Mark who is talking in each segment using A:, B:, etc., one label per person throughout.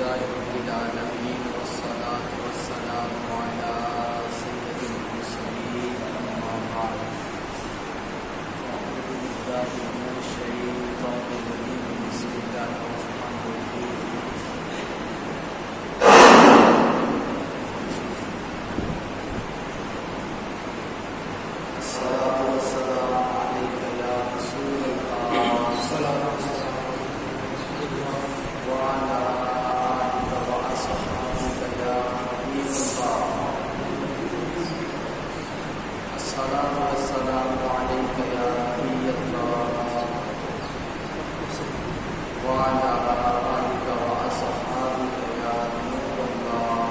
A: لله رب العالمين والصلاة والسلام على سيد المرسلين أما بعد أعوذ بالله من الشيطان الرجيم بسم الله الرحمن الرحيم الصلاة والسلام عليك يا رسول الله وعلى آلك وأصحابك يا حبيب الله الصلاة والسلام عليك يا نبي الله وعلى آلك وأصحابك يا نور الله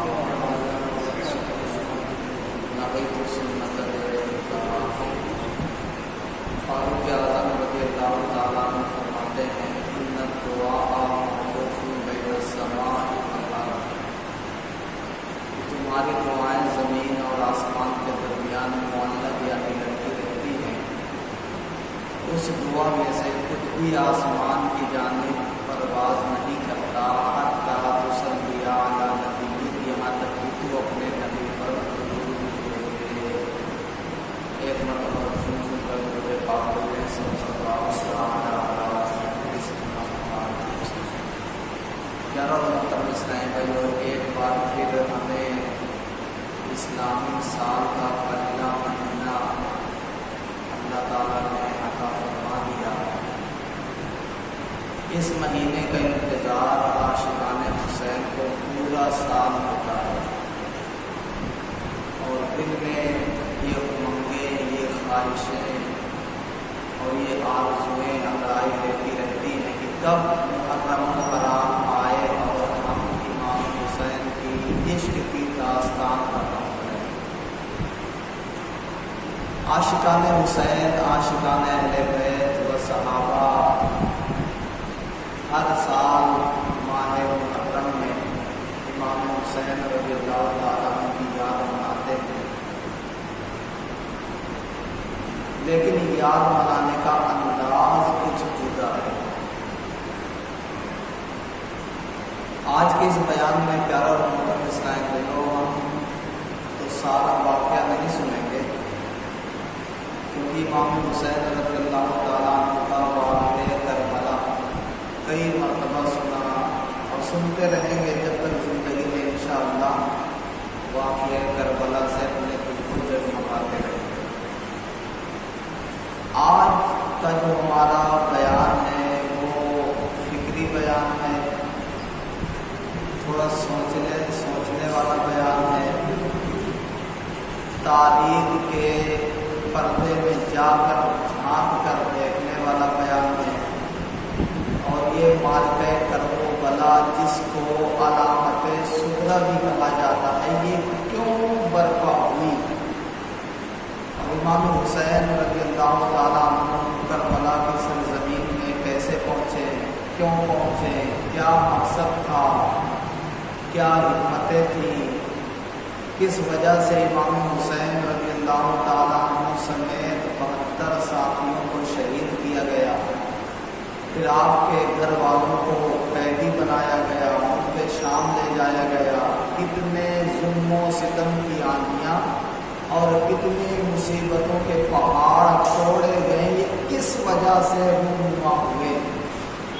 A: نبيت سنة غيرك فاروق اعظم رضی اللہ تعالیٰ عنہ فرماتے ہیں ان الدعاء موقوف بین السماء والارض، تمہاری دعائیں زمین اور آسمان کے درمیان معلق یعنی لٹکی رہتی ہیں، اس دعا میں سے کچھ بھی آسمان کی جانب پرواز نہیں کرتا حتی تصلی علی نبی، یہاں تک کہ تو اپنے نبی پر درود بھیجے۔ ایک مرتبہ سن کر مجھے پاک بولے صلی اللہ علیہ وسلم۔ پیارا محترم اسلام بھائیو، ایک بار پھر ہمیں اسلامی سال کا پہلا مہینہ اللہ تعالیٰ نے عطا فرما دیا۔ اس مہینے کا انتظار عاشقان حسین کو پورا سال ہوتا ہے، اور دل میں یہ امنگیں، یہ خواہشیں اور یہ آرزوئیں ہمرائی دیتی رہتی ہیں کہ کب محرم الحرام آئے اور ہم امام حسین کی عشق کی داستان ختم کریں۔ عاشقان حسین، عاشقان اہل بیت و صحابہ ہر سال ماہ محرم میں امام حسین رضی اللہ تعالیٰ عنہ کی یاد مناتے ہیں، لیکن یاد منانے کا انداز کچھ جدا ہے۔ آج کے اس بیان میں پیارا اور محترم اسلام بھائیو، ہم تو سارا واقعہ نہیں سنیں گے، کیونکہ امام حسین رضی اللہ تعالیٰ عنہ کا واقعہ کربلا کئی مرتبہ سنا اور سنتے رہیں گے جب تک زندگی میں انشاءاللہ واقعہ کربلا سے اپنے دل کو جگمگاتے رہیں گے۔ آج کا جو ہمارا بیان ہے وہ فکری بیان ہے، تھوڑا سوچنے والا بیان ہے، تاریخ کے پردے میں جا کر جھانک کر دیکھنے والا بیان ہے، اور یہ معرکہ کربلا جس کو علامت صغریٰ بھی کہا جاتا ہے، یہ کیوں برپا ہوئی؟ امام حسین رضی اللہ تعالیٰ عنہ کربلا کی سرزمین میں کیسے پہنچے، کیوں پہنچے، کیا مقصد تھا، کیا حکمتیں تھیں، کس وجہ سے امام حسین رضی اللہ تعالیٰ عنہ سمیت 72 ساتھیوں کو شہید کیا گیا، پھر آپ کے گھر والوں کو قیدی بنایا گیا، ان کے شام لے جایا گیا، کتنے ظلم و ستم کی آندیاں اور کتنی مصیبتوں کے پہاڑ توڑے گئے، یہ کس وجہ سے رونما ہوئے،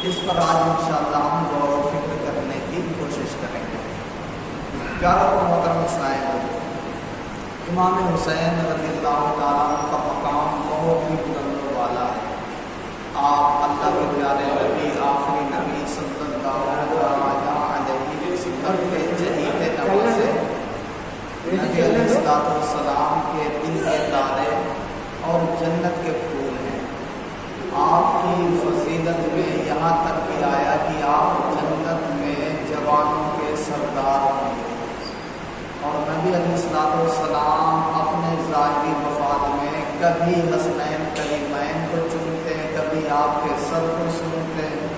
A: اس پر آج انشاءاللہ ہم غور و فکر کرنے کی کوشش کریں گے۔ پیارا اور محترم اسلام، امام حسین رضی اللہ تعالیٰ عنہ کا مقام بہت ہی بلند والا ہے۔ آپ اللہ کے پیارے نبی، آخری نبی صلی اللہ علیہ وسلم کے جدید نوازے، نبی علیہ السلام کے دل کے تارے اور جنت کے پھول ہیں۔ آپ کی فضیلت میں یہاں تک بھی آیا کہ آپ جنت میں جوانوں کے سردار ہوں گے، اور نبی علیہ السلام اپنے ظاہری مفاد میں کبھی حسنین کریمین کو چنتے ہیں، کبھی آپ کے سر کو سنتے ہیں،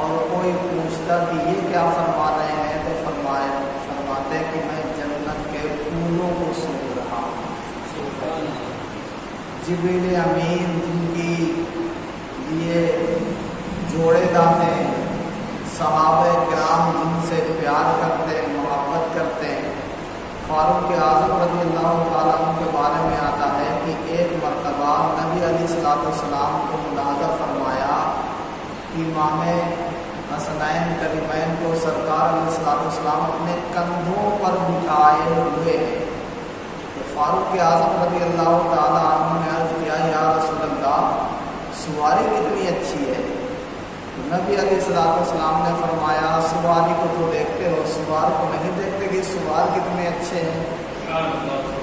A: اور کوئی پوچھتا کہ یہ کیا فرما رہے ہیں تو فرماتے کہ میں جنت کے پھولوں کو سن رہا ہوں۔ جبریل امین جن کی لیے جوڑے دانے صحابہ کرام جن سے پیار پیار کرتے ہیں، محبت کرتے ہیں۔ فاروق اعظم رضی اللہ تعالیٰ عنہ کے بارے میں آتا ہے کہ ایک مرتبہ نبی علیہ الصلوۃ والسلام کو ملاحظہ فرمایا کہ امام حسنین کریمین کو سرکار علیہ الصلوۃ والسلام اپنے کندھوں پر بٹھائے ہوئے ہیں۔ تو فاروق اعظم رضی اللہ تعالیٰ عنہ نے عرض کیا، یا رسول اللہ، سواری کتنی اچھی ہے۔ نبی علیہ الصلوۃ والسلام نے فرمایا، سواری کو تو دیکھتے ہو، سوار کو نہیں دیکھتے کہ سوار کتنے اچھے ہیں۔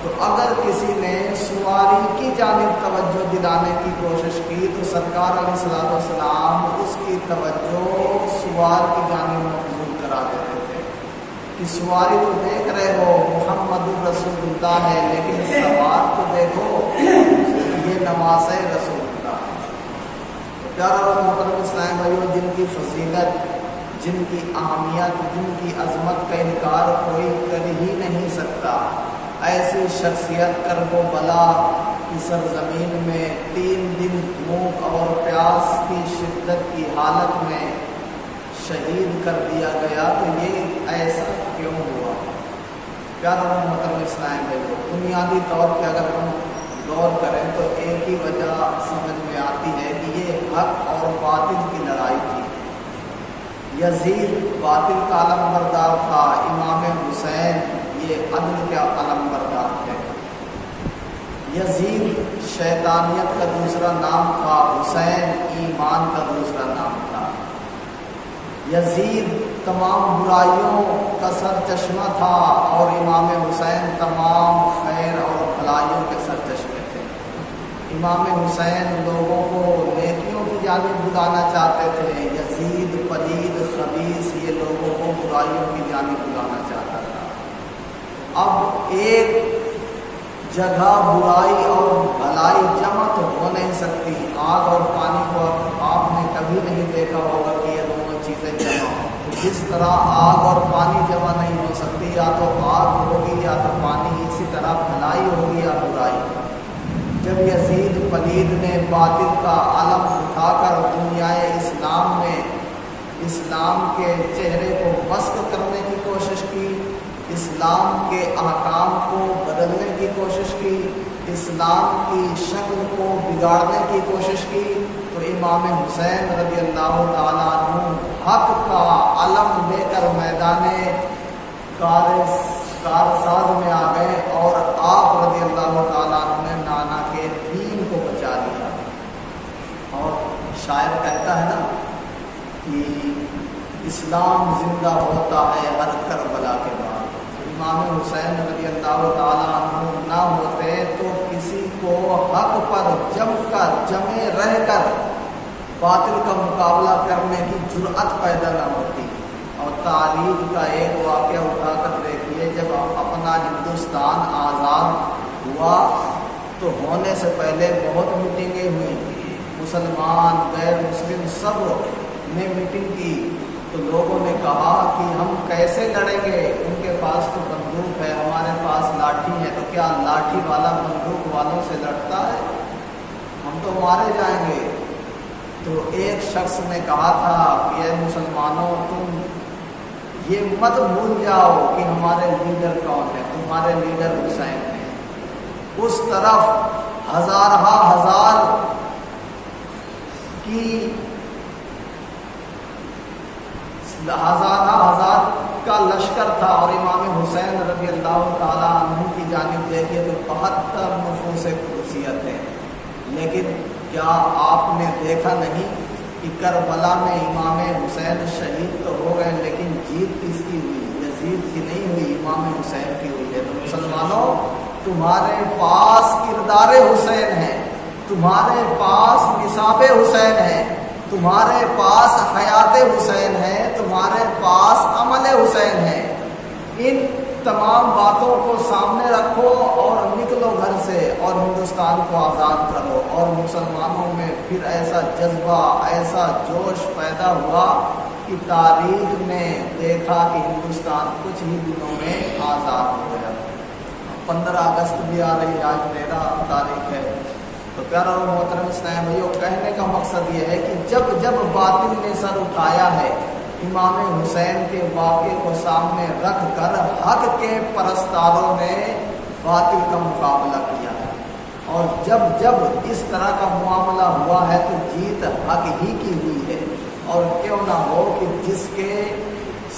A: تو اگر کسی نے سواری کی جانب توجہ دلانے کی کوشش کی تو سرکار علیہ الصلوۃ والسلام اس کی توجہ سوار کی جانب مبذول کرا دیتے تھے کہ سواری تو دیکھ رہے ہو محمد رسول اللہ ہے، لیکن سوار کو دیکھو، یہ نماز رسول اللہ۔ پیارا اور محترم اسلام بھائیو، جن کی فضیلت، جن کی اہمیت، جن کی عظمت کا انکار کوئی کر ہی نہیں سکتا، ایسی شخصیت کرب و بلا کی سرزمین میں 3 دن بھوک اور پیاس کی شدت کی حالت میں شہید کر دیا گیا، تو یہ ایسا کیوں ہوا؟ پیارا اور محترم اسلام بھائیو، بنیادی طور پہ اگر ہم غور کریں تو ایک ہی وجہ سمجھ میں آتی ہے کہ یہ حق اور باطل کی لڑائی تھی۔ یزید باطل کا علم بردار تھا، امام حسین یہ عدل کے علم بردار تھے۔ یزید شیطانیت کا دوسرا نام تھا، حسین ایمان کا دوسرا نام تھا۔ یزید تمام برائیوں کا سر چشمہ تھا اور امام حسین تمام خیر اور بھلائیوں کے سر چشمے تھے۔ امام حسین لوگوں کو نیکیوں کی جانب بلانا چاہتے تھے، یزید پلید خبیث یہ لوگوں کو برائیوں کی جانب بلانا چاہتا تھا۔ اب ایک جگہ برائی اور بھلائی جمع تو ہو نہیں سکتی۔ آگ اور پانی کو آپ نے کبھی نہیں دیکھا ہوگا کہ یہ دونوں چیزیں جمع ہوں۔ جس طرح آگ اور پانی جمع نہیں ہو سکتی، یا تو آگ ہوگی یا تو پانی، اسی طرح بھلائی ہوگی یا برائی۔ جب یزید پلید نے باطل کا علم اٹھا کر دنیا اسلام میں اسلام کے چہرے کو مسخ کرنے کی کوشش کی، اسلام کے احکام کو بدلنے کی کوشش کی، اسلام کی شکل کو بگاڑنے کی کوشش کی، تو امام حسین رضی اللہ تعالیٰ عنہ حق کا علم لے کر میدان کارساز میں آ گئے اور آپ رضی اللہ تعالیٰ عنہ نے نانا کے دین کو بچا لیا۔ اور شاعر کہتا ہے نا کہ اسلام زندہ ہوتا ہے ہر کربلا کے بعد۔ امام حسین رضی اللہ تعالیٰ عنہ نہ ہوتے تو کسی کو حق پر جمے رہ کر باطل کا مقابلہ کرنے کی جرأت پیدا نہ ہوتی۔ اور تاریخ کا ایک واقعہ اٹھا کر دیکھیے، جب اپنا ہندوستان آزاد ہوا تو ہونے سے پہلے بہت میٹنگیں ہوئیں، مسلمان غیر مسلم سب نے میٹنگ کی، تو لوگوں نے کہا کہ ہم کیسے لڑیں گے، ان کے پاس تو بندوق ہے، ہمارے پاس لاٹھی ہے، تو کیا لاٹھی والا بندوق والوں سے لڑتا ہے؟ ہم تو مارے جائیں گے۔ تو ایک شخص نے کہا تھا کہ اے مسلمانوں، تم یہ مت بھول جاؤ کہ ہمارے لیڈر کون ہیں، تمہارے لیڈر حسین ہیں۔ اس طرف ہزار کا لشکر تھا اور امام حسین رضی اللہ تعالیٰ عنہ کی جانب دیکھیے تو 72 نفوس قدسیت ہیں۔ لیکن کیا آپ نے دیکھا نہیں کہ کربلا میں امام حسین شہید تو ہو گئے، لیکن جیت کس کی ہوئی؟ یزید کی نہیں ہوئی، امام حسین کی ہوئی ہے۔ تو مسلمانوں، تمہارے پاس کردار حسین ہے، تمہارے پاس نصاب حسین ہے، تمہارے پاس حیات حسین ہے، تمہارے پاس عمل حسین ہے۔ ان تمام باتوں کو سامنے رکھو اور نکلو گھر سے اور ہندوستان کو آزاد کرو۔ اور مسلمانوں میں پھر ایسا جذبہ، ایسا جوش پیدا ہوا کہ تاریخ نے دیکھا کہ ہندوستان کچھ ہی دنوں میں آزاد ہو گیا۔ 15 اگست بھی آ رہی ہے، آج 13 تاریخ ہے۔ تو پیارا اور محترم اسلام بھائیو، کہنے کا مقصد یہ ہے کہ جب باطل نے سر اٹھایا ہے امام حسین کے واقعے کو سامنے رکھ کر حق کے پرستاروں نے باطل کا مقابلہ کیا ہے، اور جب جب اس طرح کا معاملہ ہوا ہے تو جیت حق ہی کی ہوئی ہے۔ اور کیوں نہ ہو کہ جس کے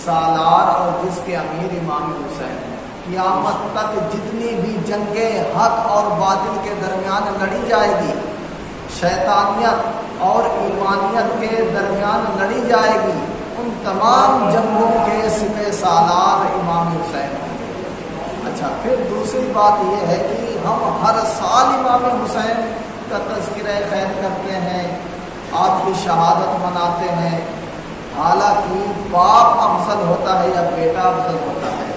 A: سالار اور جس کے امیر امام حسین ہیں، قیامت تک جتنی بھی جنگیں حق اور باطل کے درمیان لڑی جائے گی، شیطانیت اور ایمانیت کے درمیان لڑی جائے گی، ان تمام جنگوں کے سپہ سالار امام حسین ہیں۔ اچھا، پھر دوسری بات یہ ہے کہ ہم ہر سال امام حسین کا تذکرہ خیر کرتے ہیں، آپ کی شہادت مناتے ہیں، حالانکہ باپ افضل ہوتا ہے یا بیٹا افضل ہوتا ہے؟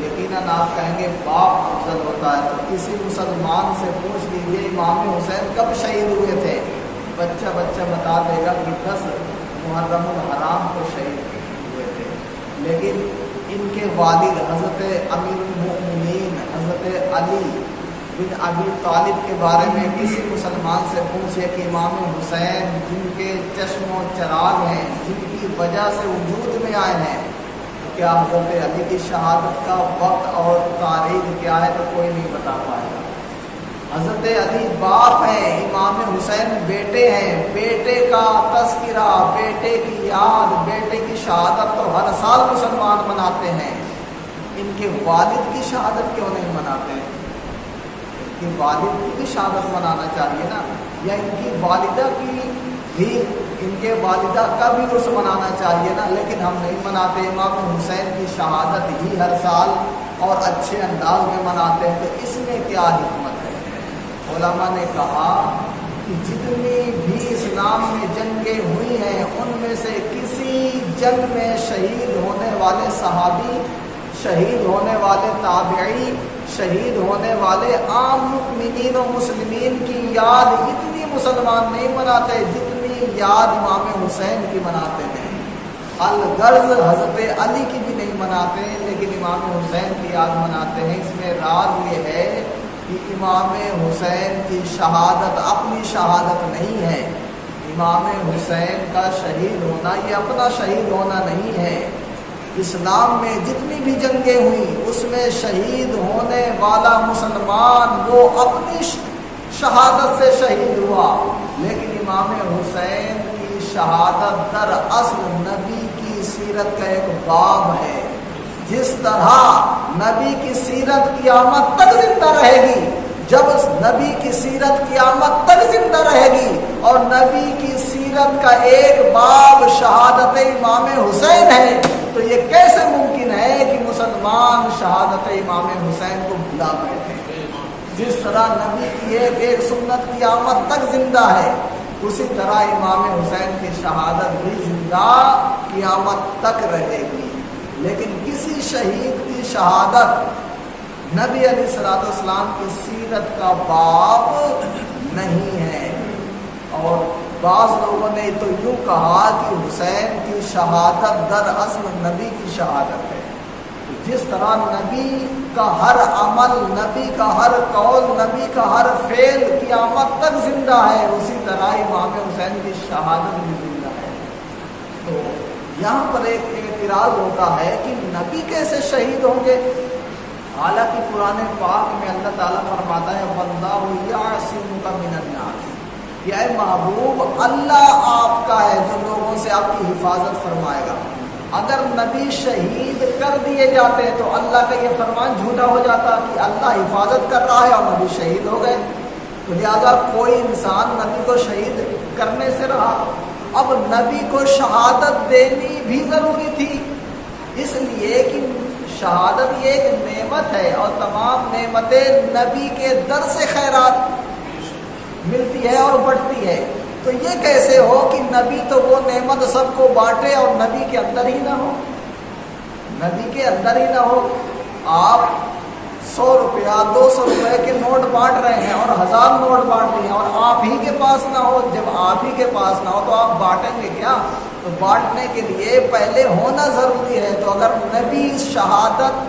A: یقیناً آپ کہیں گے باپ افضل ہوتا ہے۔ تو کسی مسلمان سے پوچھ لیجیے امام حسین کب شہید ہوئے تھے، بچہ بتا دے گا کہ 10 محرم الحرام کو شہید ہوئے تھے۔ لیکن ان کے والد حضرت امیر المؤمنین حضرت علی بن ابی طالب کے بارے میں کسی مسلمان سے پوچھے کہ امام حسین جن کے چشم و چراغ ہیں، جن کی وجہ سے وجود میں آئے ہیں، کیا حضرت علی کی شہادت کا وقت اور تاریخ کیا ہے؟ تو کوئی نہیں بتا پائے گا۔ حضرت علی باپ ہیں، امام حسین بیٹے ہیں، بیٹے کا تذکرہ، بیٹے کی یاد، بیٹے کی شہادت تو ہر سال مسلمان مناتے ہیں، ان کے والد کی شہادت کیوں نہیں مناتے ہیں؟ ان کی والد کی بھی شہادت منانا چاہیے نا، یا ان کی والدہ کی بھی، ان کے والدہ کا بھی عرس منانا چاہیے نا، لیکن ہم نہیں مناتے۔ امام حسین کی شہادت ہی ہر سال اور اچھے انداز میں مناتے ہیں، تو اس میں کیا حکمت ہے؟ علماء نے کہا کہ جتنی بھی اسلام میں جنگیں ہوئی ہیں، ان میں سے کسی جنگ میں شہید ہونے والے صحابی، شہید ہونے والے تابعی، شہید ہونے والے عام مؤمنین و مسلمین کی یاد اتنی مسلمان نہیں مناتے جتنی یاد امام حسین کی مناتے ہیں۔ الغرض حضرت علی کی بھی نہیں مناتے، لیکن امام حسین کی یاد مناتے ہیں۔ اس میں راز یہ ہے کہ امام حسین کی شہادت اپنی شہادت نہیں ہے، امام حسین کا شہید ہونا یہ اپنا شہید ہونا نہیں ہے۔ اسلام میں جتنی بھی جنگیں ہوئیں اس میں شہید ہونے والا مسلمان وہ اپنی شہادت سے شہید ہوا، لیکن امام حسین کی شہادت در اصل نبی کی سیرت کا ایک باب ہے۔ جس طرح نبی کی سیرت قیامت تک زندہ رہے گی، جب نبی کی سیرت قیامت تک زندہ رہے گی اور نبی کی سیرت کا ایک باب شہادت امام حسین ہے، تو یہ کیسے ممکن ہے کہ مسلمان شہادت امام حسین کو بھلا بیٹھے؟ جس طرح نبی کی ایک سنت قیامت تک زندہ ہے، اسی طرح امام حسین کی شہادت بھی زندہ قیامت تک رہے گی۔ لیکن کسی شہید کی شہادت نبی علیہ الصلوۃ والسلام کی سیرت کا باب نہیں ہے۔ اور بعض لوگوں نے تو یوں کہا کہ حسین کی شہادت در اصل نبی کی شہادت ہے۔ جس طرح نبی کا ہر عمل، نبی کا ہر قول، نبی کا ہر فعل قیامت تک زندہ ہے، اسی طرح امام حسین کی شہادت بھی زندہ ہے۔ تو یہاں پر ایک اعتراض ہوتا ہے کہ نبی کیسے شہید ہوں گے؟ حالانکہ قرآن پاک میں اللہ تعالیٰ فرماتا ہے وَاللَّهُ يَعْصِمُكَ مِنَ النَّاسِ، کہ اے محبوب اللہ آپ کا ہے جو لوگوں سے آپ کی حفاظت فرمائے گا۔ اگر نبی شہید کر دیے جاتے تو اللہ کا یہ فرمان جھوٹا ہو جاتا کہ اللہ حفاظت کر رہا ہے اور نبی شہید ہو گئے، تو لہٰذا کوئی انسان نبی کو شہید کرنے سے رہا۔ اب نبی کو شہادت دینی بھی ضروری تھی، اس لیے کہ شہادت یہ ایک نعمت ہے اور تمام نعمتیں نبی کے در سے خیرات ملتی ہے اور بڑھتی ہے۔ تو یہ کیسے ہو کہ نبی تو وہ نعمت سب کو بانٹے اور نبی کے اندر ہی نہ ہو؟ نبی کے اندر ہی نہ ہو۔ آپ 100 روپیہ 200 روپے کے نوٹ بانٹ رہے ہیں اور 1000 نوٹ بانٹ رہے ہیں اور آپ ہی کے پاس نہ ہو۔ جب آپ ہی کے پاس نہ ہو تو آپ بانٹیں گے کیا؟ تو بانٹنے کے لیے پہلے ہونا ضروری ہے۔ تو اگر نبی شہادت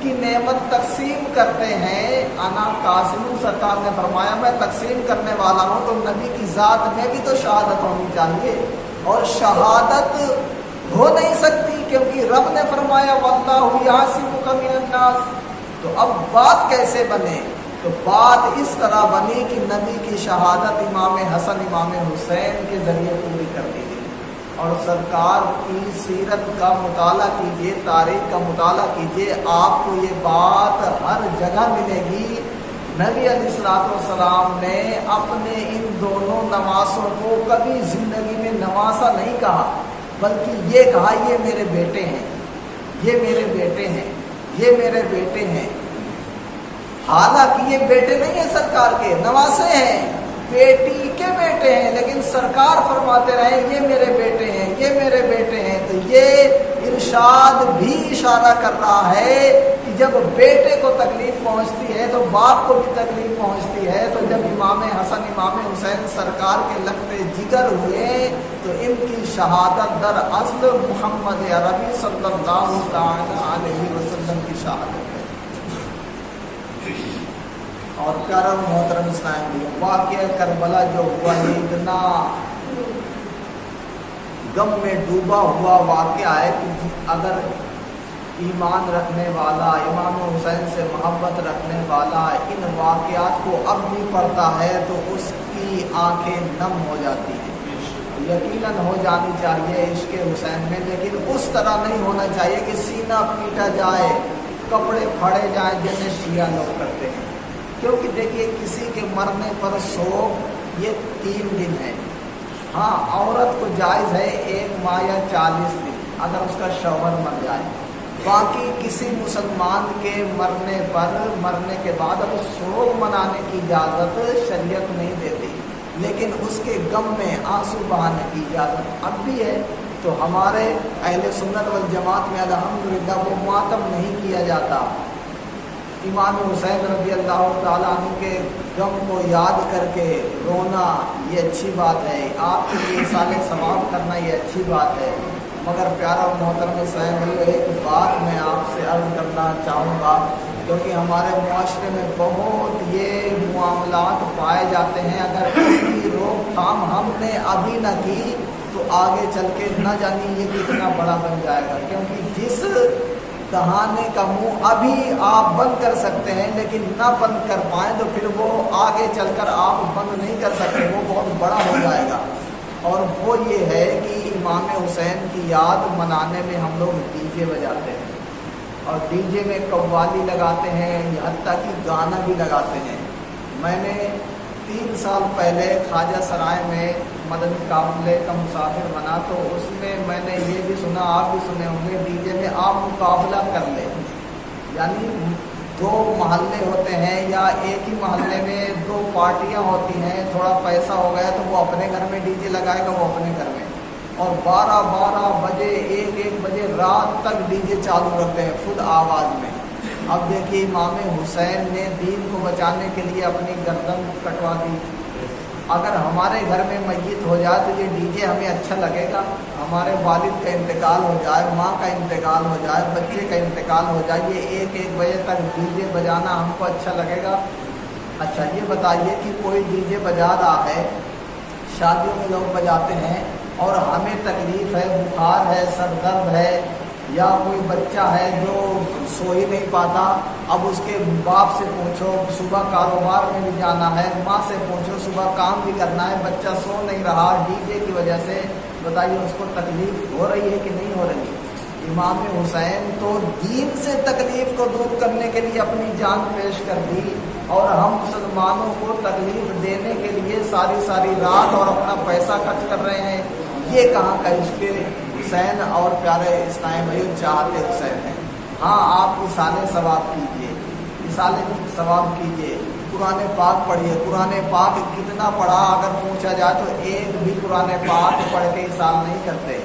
A: کی نعمت تقسیم کرتے ہیں، انا قاسم، سرکار نے فرمایا میں تقسیم کرنے والا ہوں، تو نبی کی ذات میں بھی تو شہادت ہونی چاہیے۔ اور شہادت ہو نہیں سکتی، کیونکہ رب نے فرمایا واللہ یعصمک من الناس۔ تو اب بات کیسے بنے؟ تو بات اس طرح بنی کہ نبی کی شہادت امام حسن امام حسین کے ذریعے پوری کر دی گئی، اور سرکار کی سیرت کا مطالعہ کیجئے، تاریخ کا مطالعہ کیجئے، آپ کو یہ بات ہر جگہ ملے گی۔ نبی علیہ السلام نے اپنے ان دونوں نواسوں کو کبھی زندگی میں نواسا نہیں کہا، بلکہ یہ کہا یہ میرے بیٹے ہیں، یہ میرے بیٹے ہیں، یہ میرے بیٹے ہیں۔ حالانکہ یہ بیٹے نہیں ہیں سرکار کے، نواسے ہیں، بیٹی کے بیٹے ہیں، لیکن سرکار فرماتے رہے یہ میرے بیٹے ہیں، یہ میرے بیٹے ہیں۔ تو یہ ارشاد بھی اشارہ کر رہا ہے کہ جب بیٹے کو تکلیف پہنچتی ہے تو باپ کو بھی تکلیف پہنچتی ہے۔ تو جب امام حسن امام حسین سرکار کے لخت جگر ہوئے تو ان کی شہادت در اصل محمد عربی صلی اللہ تعالی علیہ وسلم کی شہادت ہے۔ اور پیارا محترم اسلام بھی واقعہ کربلا جو ہوا یہ اتنا غم میں ڈوبا ہوا واقعہ ہے کہ اگر ایمان رکھنے والا، امام حسین سے محبت رکھنے والا ان واقعات کو اب بھی پڑھتا ہے تو اس کی آنکھیں نم ہو جاتی ہیں۔ یقیناً ہو جانی چاہیے عشق حسین میں، لیکن اس طرح نہیں ہونا چاہیے کہ سینہ پیٹا جائے، کپڑے پھاڑے جائیں جیسے شیعہ لوگ کرتے ہیں۔ کیونکہ دیکھیے کسی کے مرنے پر سوگ یہ 3 دن ہے۔ ہاں عورت کو جائز ہے 1 ماہ یا 40 دن اگر اس کا شوہر مر جائے، باقی کسی مسلمان کے مرنے کے بعد اب سوگ منانے کی اجازت شریعت نہیں دیتی، لیکن اس کے غم میں آنسو بہانے کی اجازت اب بھی ہے۔ تو ہمارے اہل سنت والجماعت میں الحمدللہ وہ ماتم نہیں کیا جاتا۔ امام حسین رضی اللہ تعالیٰ عنہ کے غم کو یاد کر کے رونا یہ اچھی بات ہے، آپ کے لیے سال ثواب کرنا یہ اچھی بات ہے۔ مگر پیارا محترم صاحب ایک بات میں آپ سے عرض کرنا چاہوں گا، کیونکہ ہمارے معاشرے میں بہت یہ معاملات پائے جاتے ہیں، اگر اس کی روک تھام ہم نے ابھی نہ کی تو آگے چل کے نہ جانی یہ کتنا بڑا بن جائے گا۔ کیونکہ جس دہانے کا منہ ابھی آپ بند کر سکتے ہیں لیکن نہ بند کر پائیں تو پھر وہ آگے چل کر آپ بند نہیں کر سکتے، وہ بہت بڑا ہو جائے گا۔ اور وہ یہ ہے کہ امام حسین کی یاد منانے میں ہم لوگ ڈی جے بجاتے ہیں، اور ڈی جے میں قوالی لگاتے ہیں، حتیٰ کہ گانا بھی لگاتے ہیں۔ میں نے 3 سال پہلے خواجہ سرائے میں مدنی قافلے کا مسافر بنا، تو اس میں نے یہ بھی سنا، آپ بھی سنے ہوں گے، ڈی جے میں آپ مقابلہ کر لیں، یعنی 2 محلے ہوتے ہیں یا ایک ہی محلے میں 2 پارٹیاں ہوتی ہیں، تھوڑا پیسہ ہو گیا تو وہ اپنے گھر میں ڈی جے لگائے گا، وہ اپنے گھر میں، اور 12 بجے 1 بجے رات تک ڈی جے چالو رکھتے ہیں فل آواز میں۔ اب دیکھیے امام حسین نے دین کو بچانے کے لیے اپنی گردن کٹوا دی۔ اگر ہمارے گھر میں میت ہو جائے تو یہ ڈی جے ہمیں اچھا لگے گا؟ ہمارے والد کا انتقال ہو جائے، ماں کا انتقال ہو جائے، بچے کا انتقال ہو جائے، یہ 1 بجے تک ڈی جے بجانا ہم کو اچھا لگے گا؟ اچھا یہ بتائیے کہ کوئی ڈی جے بجا رہا ہے، شادیوں میں لوگ بجاتے ہیں، اور ہمیں تکلیف ہے، بخار ہے، سر درد ہے، یا کوئی بچہ ہے جو سو ہی نہیں پاتا، اب اس کے باپ سے پوچھو، صبح کاروبار میں بھی جانا ہے، ماں سے پوچھو صبح کام بھی کرنا ہے، بچہ سو نہیں رہا ڈی جے کی وجہ سے، بتائیے اس کو تکلیف ہو رہی ہے کہ نہیں ہو رہی؟ امام حسین تو دین سے تکلیف کو دور کرنے کے لیے اپنی جان پیش کر دی، اور ہم مسلمانوں کو تکلیف دینے کے لیے ساری رات اور اپنا پیسہ خرچ کر رہے ہیں۔ یہ کہاں کا عشق حسین اور پیارے اسلام بھائی چاہتے حسین ہیں؟ ہاں آپ اصال ثواب کیجئے، اصال ثواب کیجئے، قرآن پاک پڑھیے۔ قرآن پاک کتنا پڑھا اگر پوچھا جائے تو ایک بھی قرآن پاک پڑھ کے اصال نہیں کرتے،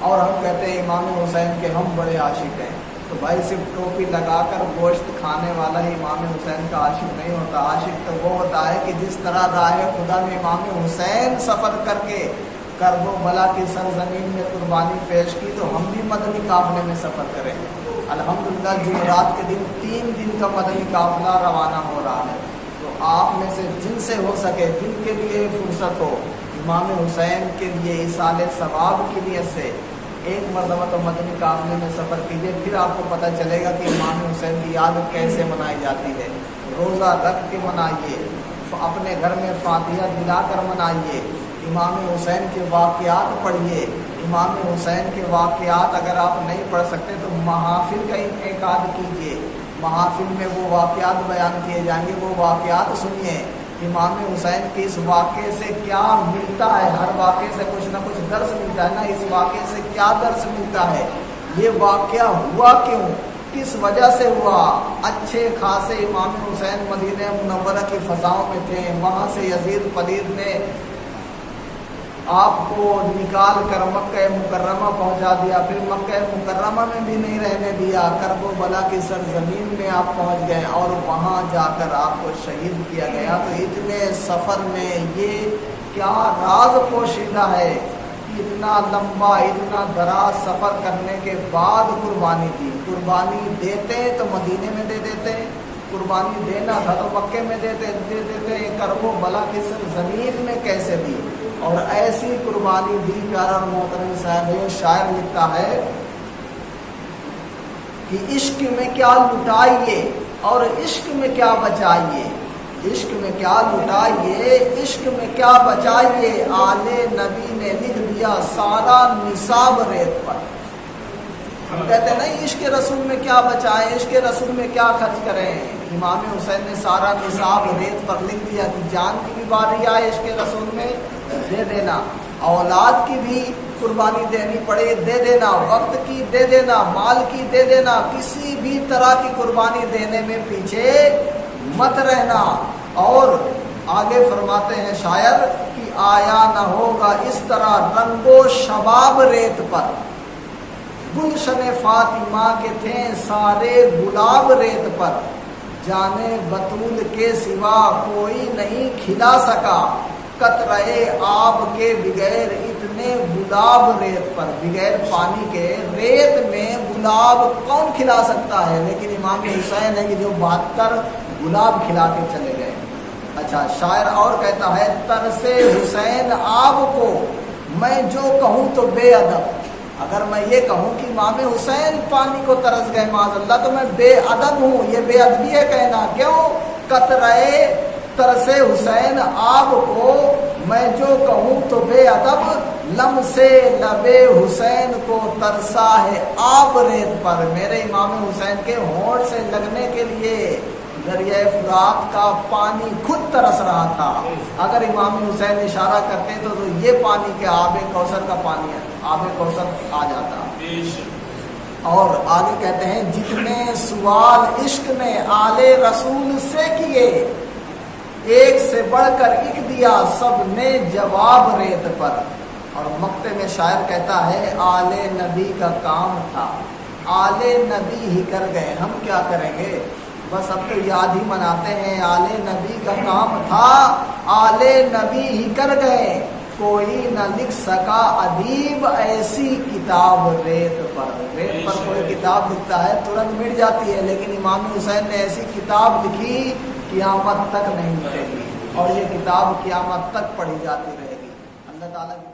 A: اور ہم کہتے ہیں امام حسین کے ہم بڑے عاشق ہیں۔ تو بھائی صرف ٹوپی لگا کر گوشت کھانے والا ہی امام حسین کا عاشق نہیں ہوتا۔ عاشق تو وہ ہوتا ہے کہ جس طرح راہ خدا میں امام حسین سفر کر کے کرب و بلا کی سرزمین میں قربانی پیش کی، تو ہم بھی مدنی قافلے میں سفر کریں۔ الحمدللہ جمعرات کے دن 3 دن کا مدنی قافلہ روانہ ہو رہا ہے، تو آپ میں سے جن سے ہو سکے، جن کے لیے فرصت ہو، امام حسین کے لیے اصال ثواب کی نیت سے ایک مرتبہ تو مدنی قافلے میں سفر کیجیے، پھر آپ کو پتہ چلے گا کہ امام حسین کی یاد کیسے منائی جاتی ہے۔ روزہ رکھ کے منائیے، اپنے گھر میں فاتحہ دلا کر منائیے، امام حسین کے واقعات پڑھیے۔ امام حسین کے واقعات اگر آپ نہیں پڑھ سکتے تو محافل کا انعقاد کیجیے، محافل میں وہ واقعات بیان کیے جائیں گے، وہ واقعات سنیے۔ امام حسین کے اس واقعے سے کیا ملتا ہے؟ ہر واقعے سے کچھ نہ کچھ درس ملتا ہے نا، اس واقعے سے کیا درس ملتا ہے؟ یہ واقعہ ہوا کیوں، کس وجہ سے ہوا؟ اچھے خاصے امام حسین مدینہ منورہ کی فضاؤں میں تھے، وہاں سے یزید پلید نے آپ کو نکال کر مکہ مکرمہ پہنچا دیا، پھر مکہ مکرمہ میں بھی نہیں رہنے دیا، کرب و بلا کی سرزمین میں آپ پہنچ گئے اور وہاں جا کر آپ کو شہید کیا گیا۔ تو اتنے سفر میں یہ کیا راز پوشیدہ ہے؟ اتنا لمبا اتنا دراز سفر کرنے کے بعد قربانی دی۔ قربانی دیتے تو مدینے میں دے دیتے، قربانی دینا تھا تو مکے میں دے دیتے، کرب و بلا کی سرزمین میں کیسے دی؟ اور ایسی قربانی دی۔ پیارا اور محترم صاحب، شاعر لکھتا ہے کہ عشق میں کیا لٹائیے اور عشق میں کیا بچائیے، عشق میں کیا لٹائیے عشق میں کیا بچائیے، آل نبی نے لکھ دیا سارا نصاب ریت پر۔ ہم کہتے ہیں نہیں عشق رسول میں کیا بچائیں، عشق رسول میں کیا خرچ کریں، امام حسین نے سارا نصاب ریت پر لکھ دیا کہ جان کی بھی باری آئے عشق رسول میں دے دینا، اولاد کی بھی قربانی دینی پڑے دے دینا، وقت کی دے دینا، مال کی دے دینا، کسی بھی طرح کی قربانی دینے میں پیچھے مت رہنا۔ اور آگے فرماتے ہیں شاعر کہ آیا نہ ہوگا اس طرح رنگ و شباب ریت پر، گلشن فاطمہ کے تھے سارے گلاب ریت پر، جانے بطول کے سوا کوئی نہیں کھلا سکا، قطرے آب کے بغیر اتنے گلاب ریت پر، بغیر پانی کے ریت میں گلاب کون کھلا سکتا ہے؟ لیکن امام حسین ہے کہ جو 72 گلاب کھلا کے چلے گئے۔ اچھا شاعر اور کہتا ہے ترس حسین آب کو میں جو کہوں تو بے ادب، اگر میں یہ کہوں کہ امام حسین پانی کو ترس گئے معاذ اللہ تو میں بے ادب ہوں، یہ بے ادبی ہے کہنا۔ کیوں؟ قطرے ترس حسین آب کو میں جو کہوں تو بے ادب، لم سے لبے حسین کو ترسا ہے آب ریت پر، میرے امام حسین کے ہونٹ سے لگنے کے لیے دریائے فرات کا پانی خود ترس رہا تھا۔ اگر امام حسین اشارہ کرتے تو یہ پانی کے آب کوثر کا پانی ہے، آب کوثر آ جاتا۔ اور آگے کہتے ہیں جتنے سوال عشق نے آل رسول سے کیے، ایک سے بڑھ کر ایک دیا سب نے جواب ریت پر۔ اور مقطع میں شاعر کہتا ہے آل نبی کا کام تھا، آل نبی ہی کر گئے، ہم کیا کریں گے؟ بس اب تو یاد ہی مناتے ہیں، آل نبی کا کام تھا، آل نبی ہی کر گئے، کوئی نہ لکھ سکا ادیب ایسی کتاب ریت پر۔ ریت پر کوئی کتاب لکھتا ہے ترنت مٹ جاتی ہے، لیکن امام حسین نے ایسی کتاب لکھی قیامت تک نہیں مٹے گی، اور یہ کتاب قیامت تک پڑھی جاتی رہے گی۔ اللہ تعالیٰ کی